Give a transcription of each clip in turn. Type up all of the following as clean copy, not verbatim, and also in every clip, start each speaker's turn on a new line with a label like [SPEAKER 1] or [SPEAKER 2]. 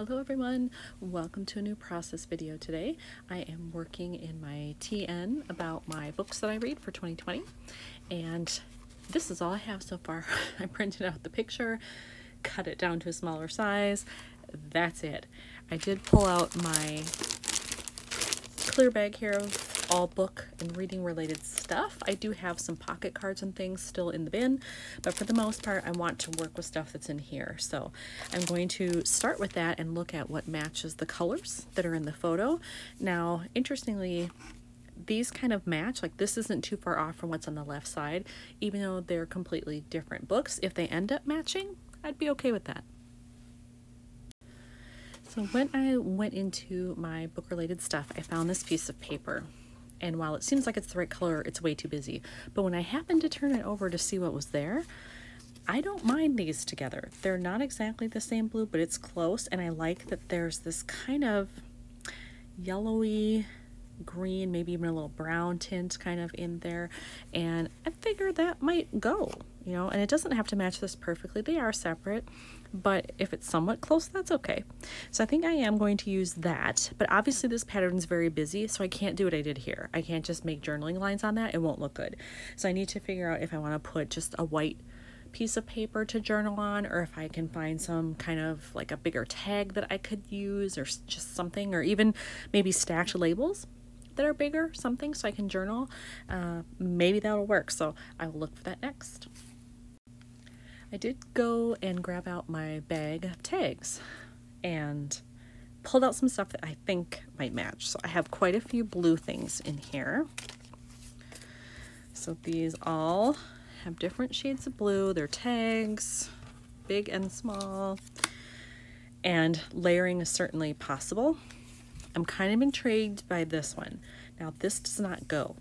[SPEAKER 1] Hello everyone, welcome to a new process video today. I am working in my TN about my books that I read for 2020, and this is all I have so far. I printed out the picture, cut it down to a smaller size. That's it. I did pull out my clear bag here of all book and reading related stuff. I do have some pocket cards and things still in the bin, but for the most part I want to work with stuff that's in here. So I'm going to start with that and look at what matches the colors that are in the photo. Now, interestingly, these kind of match. Like, this isn't too far off from what's on the left side, even though they're completely different books. If they end up matching, I'd be okay with that. So when I went into my book-related stuff, I found this piece of paper. And while it seems like it's the right color, it's way too busy. But when I happened to turn it over to see what was there, I don't mind these together. They're not exactly the same blue, but it's close. And I like that there's this kind of yellowy green, maybe even a little brown tint kind of in there. And I figured that might go, you know, and it doesn't have to match this perfectly. They are separate, but if it's somewhat close, that's okay. So I think I am going to use that, but obviously this pattern is very busy, so I can't do what I did here. I can't just make journaling lines on that. It won't look good. So I need to figure out if I want to put just a white piece of paper to journal on, or if I can find some kind of like a bigger tag that I could use, or just something, or even maybe stacked labels that are bigger, something, so I can journal. Maybe that'll work, so I will look for that next. I did go and grab out my bag of tags and pulled out some stuff that I think might match. So I have quite a few blue things in here. So these all have different shades of blue. They're tags, big and small, and layering is certainly possible. I'm kind of intrigued by this one. Now, this does not go,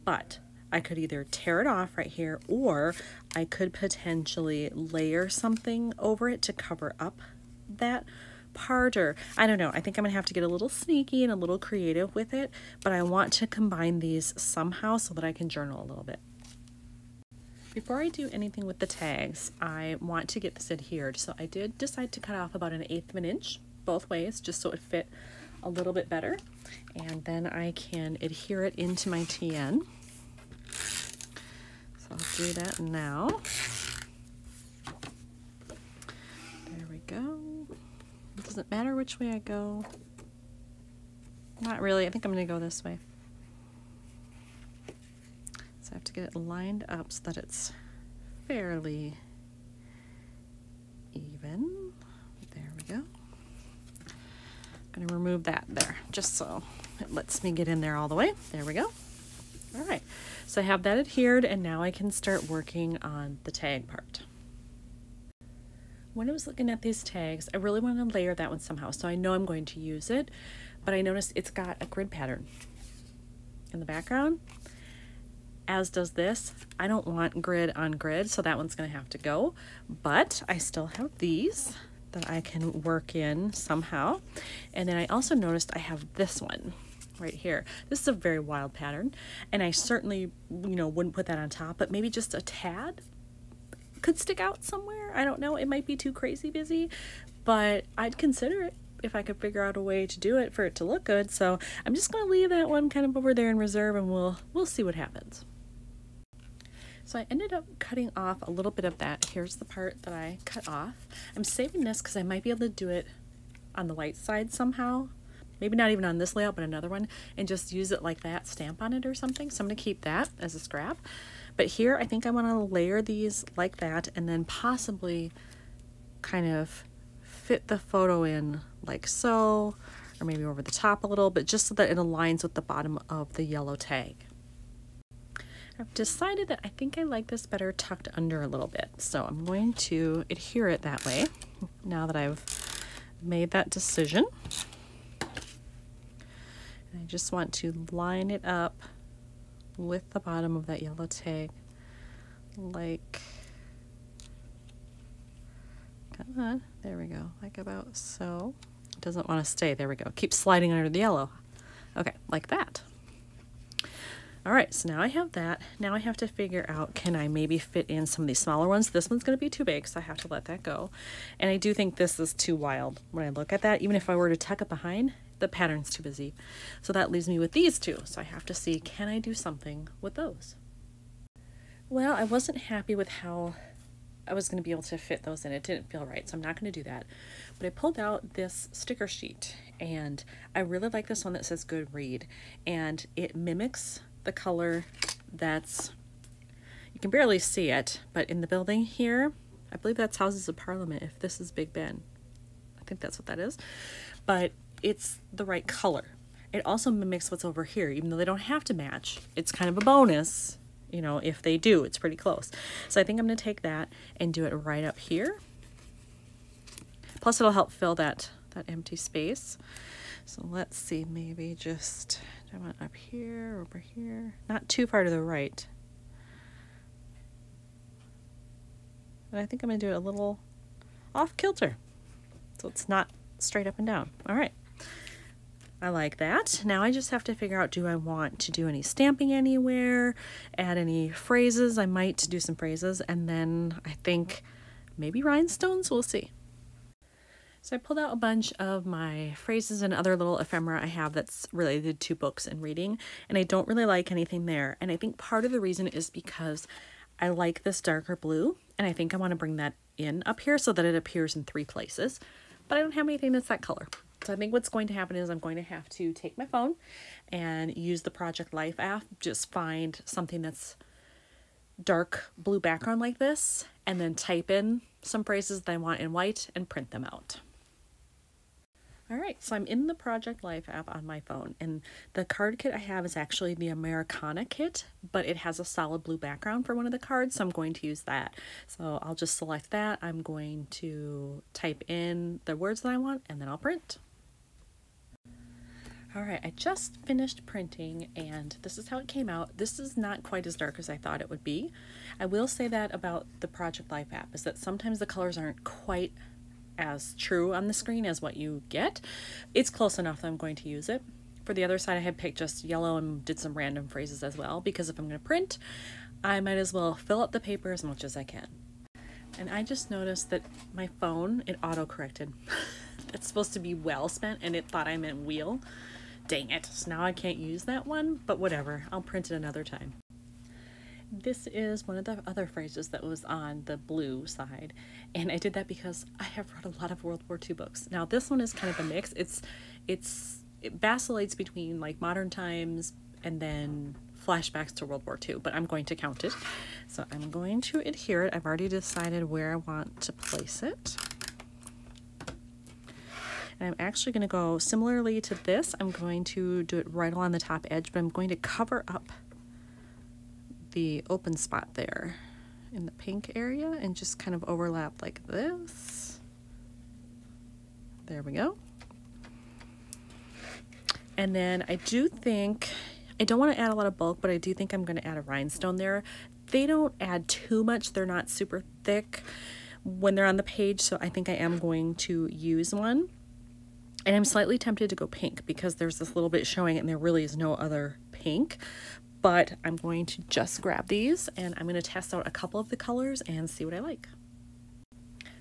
[SPEAKER 1] but I could either tear it off right here, or I could potentially layer something over it to cover up that part, or I don't know. I think I'm gonna have to get a little sneaky and a little creative with it, but I want to combine these somehow so that I can journal a little bit. Before I do anything with the tags, I want to get this adhered. So I did decide to cut off about 1/8 of an inch both ways, just so it fit a little bit better, and then I can adhere it into my TN. So I'll do that now. There we go. It doesn't matter which way I go. Not really. I think I'm going to go this way. So I have to get it lined up so that it's fairly even. There we go. I'm going to remove that there just so it lets me get in there all the way. There we go. All right, so I have that adhered, and now I can start working on the tag part. When I was looking at these tags, I really want to layer that one somehow, so I know I'm going to use it, but I noticed it's got a grid pattern in the background, as does this. I don't want grid on grid, so that one's going to have to go, but I still have these that I can work in somehow. And then I also noticed I have this one right here. This is a very wild pattern, and I certainly, you know, wouldn't put that on top, but maybe just a tad could stick out somewhere. I don't know. It might be too crazy busy, but I'd consider it if I could figure out a way to do it for it to look good. So I'm just going to leave that one kind of over there in reserve, and we'll see what happens. So I ended up cutting off a little bit of that. Here's the part that I cut off. I'm saving this because I might be able to do it on the light side somehow. Maybe not even on this layout, but another one, and just use it like that, stamp on it or something. So I'm going to keep that as a scrap. But here, I think I want to layer these like that, and then possibly kind of fit the photo in like so, or maybe over the top a little, but just so that it aligns with the bottom of the yellow tag. I've decided that I think I like this better tucked under a little bit, so I'm going to adhere it that way now that I've made that decision. And I just want to line it up with the bottom of that yellow tag, like, come on, there we go, like about so. It doesn't want to stay, there we go, keep sliding under the yellow. Okay, like that. All right, so now I have that. Now I have to figure out, can I maybe fit in some of these smaller ones? This one's going to be too big, so I have to let that go. And I do think this is too wild. When I look at that, even if I were to tuck it behind, the pattern's too busy. So that leaves me with these two. So I have to see, can I do something with those? Well, I wasn't happy with how I was going to be able to fit those in. It didn't feel right, so I'm not going to do that. But I pulled out this sticker sheet, and I really like this one that says Good Read. And it mimics the color that's, you can barely see it, but in the building here, I believe that's Houses of Parliament, if this is Big Ben. I think that's what that is. But it's the right color. It also mimics what's over here, even though they don't have to match. It's kind of a bonus, you know, if they do, it's pretty close. So I think I'm going to take that and do it right up here. Plus it'll help fill that empty space. So let's see, maybe just, do I want it up here, over here? Not too far to the right. And I think I'm going to do it a little off kilter, so it's not straight up and down. All right. I like that. Now I just have to figure out, do I want to do any stamping anywhere, add any phrases? I might do some phrases, and then I think maybe rhinestones, we'll see. So I pulled out a bunch of my phrases and other little ephemera I have that's related to books and reading, and I don't really like anything there. And I think part of the reason is because I like this darker blue, and I think I want to bring that in up here so that it appears in 3 places, but I don't have anything that's that color. So I think what's going to happen is I'm going to have to take my phone and use the Project Life app, just find something that's dark blue background like this, and then type in some phrases that I want in white and print them out. All right, so I'm in the Project Life app on my phone, and the card kit I have is actually the Americana kit, but it has a solid blue background for one of the cards, so I'm going to use that. So I'll just select that. I'm going to type in the words that I want, and then I'll print. All right, I just finished printing, and this is how it came out. This is not quite as dark as I thought it would be. I will say that about the Project Life app, is that sometimes the colors aren't quite as true on the screen as what you get. It's close enough that I'm going to use it. For the other side, I had picked just yellow and did some random phrases as well, because if I'm going to print, I might as well fill up the paper as much as I can. And I just noticed that my phone, it auto-corrected. It's supposed to be well spent, and it thought I meant wheel. Dang it. So now I can't use that one, but whatever. I'll print it another time. This is one of the other phrases that was on the blue side, and I did that because I have read a lot of World War II books. Now this one is kind of a mix. It vacillates between like modern times and then flashbacks to World War II, but I'm going to count it. So I'm going to adhere it. I've already decided where I want to place it. And I'm actually going to go similarly to this. I'm going to do it right along the top edge, but I'm going to cover up the open spot there in the pink area and just kind of overlap like this. There we go. And then I do think, I don't want to add a lot of bulk, but I do think I'm going to add a rhinestone there. They don't add too much. They're not super thick when they're on the page, so I think I am going to use one. And I'm slightly tempted to go pink because there's this little bit showing and there really is no other pink. But I'm going to just grab these and I'm going to test out a couple of the colors and see what I like.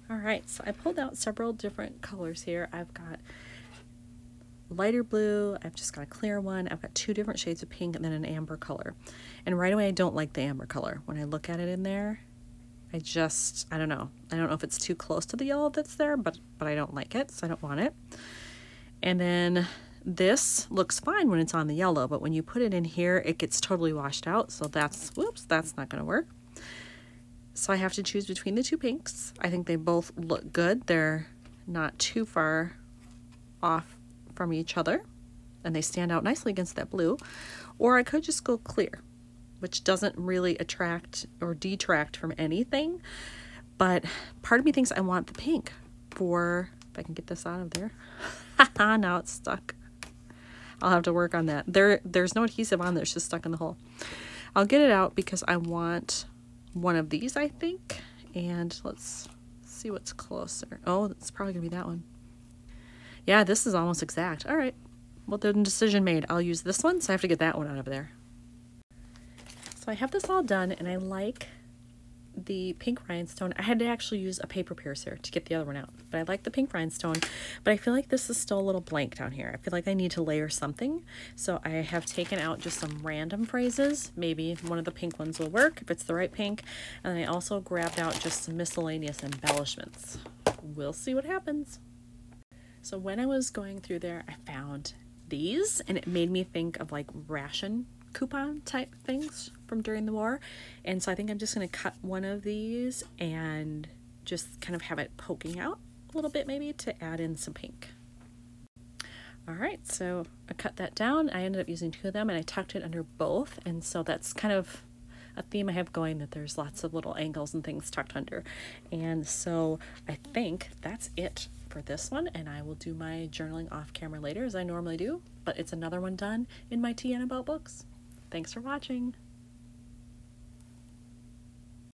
[SPEAKER 1] All right, so I pulled out several different colors here. I've got lighter blue, I've just got a clear one, I've got 2 different shades of pink, and then an amber color. And right away I don't like the amber color. When I look at it in there, I don't know. I don't know if it's too close to the yellow that's there, but I don't like it, so I don't want it. And then this looks fine when it's on the yellow, but when you put it in here, it gets totally washed out. So that's, whoops, that's not going to work. So I have to choose between the 2 pinks. I think they both look good. They're not too far off from each other, and they stand out nicely against that blue. Or I could just go clear, which doesn't really attract or detract from anything. But part of me thinks I want the pink for, if I can get this out of there. Now it's stuck. I'll have to work on that. There's no adhesive on there, it's just stuck in the hole. I'll get it out because I want one of these, I think. And let's see what's closer. Oh, it's probably gonna be that one. Yeah, this is almost exact. All right, well then decision made. I'll use this one, so I have to get that one out of there. So I have this all done, and I like the pink rhinestone. I had to actually use a paper piercer to get the other one out, but I like the pink rhinestone, but I feel like this is still a little blank down here. I feel like I need to layer something, so I have taken out just some random phrases. Maybe one of the pink ones will work if it's the right pink, and then I also grabbed out just some miscellaneous embellishments. We'll see what happens. So when I was going through there, I found these, and it made me think of like ration coupon type things from during the war. And so I think I'm just going to cut one of these and just kind of have it poking out a little bit, maybe to add in some pink. All right, so I cut that down. I ended up using 2 of them, and I tucked it under both, and so that's kind of a theme I have going, that there's lots of little angles and things tucked under. And so I think that's it for this one, and I will do my journaling off camera later as I normally do, but it's another one done in my Tea and About books. Thanks for watching.